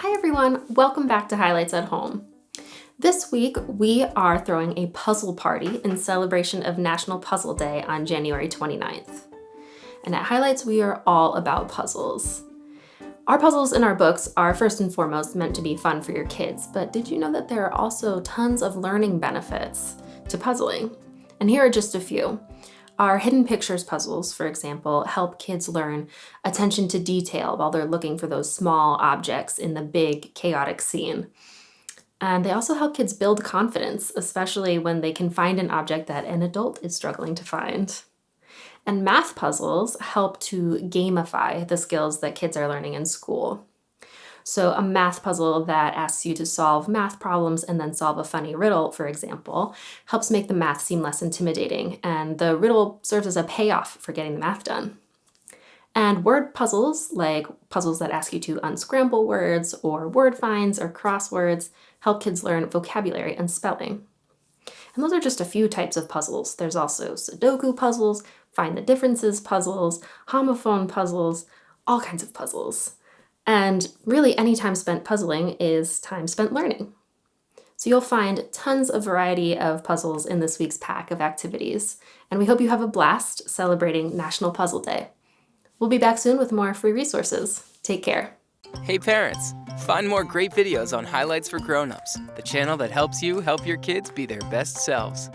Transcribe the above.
Hi everyone, welcome back to Highlights at Home. This week we are throwing a puzzle party in celebration of National Puzzle Day on January 29th. And at Highlights we are all about puzzles. Our puzzles in our books are first and foremost meant to be fun for your kids, but did you know that there are also tons of learning benefits to puzzling? And here are just a few. Our hidden pictures puzzles, for example, help kids learn attention to detail while they're looking for those small objects in the big, chaotic scene. And they also help kids build confidence, especially when they can find an object that an adult is struggling to find. And math puzzles help to gamify the skills that kids are learning in school. So a math puzzle that asks you to solve math problems and then solve a funny riddle, for example, helps make the math seem less intimidating, and the riddle serves as a payoff for getting the math done. And word puzzles, like puzzles that ask you to unscramble words or word finds or crosswords, help kids learn vocabulary and spelling. And those are just a few types of puzzles. There's also Sudoku puzzles, find the differences puzzles, homophone puzzles, all kinds of puzzles. And really, any time spent puzzling is time spent learning. So you'll find tons of variety of puzzles in this week's pack of activities, and we hope you have a blast celebrating National Puzzle Day. We'll be back soon with more free resources. Take care. Hey parents, find more great videos on Highlights for Grown-ups, the channel that helps you help your kids be their best selves.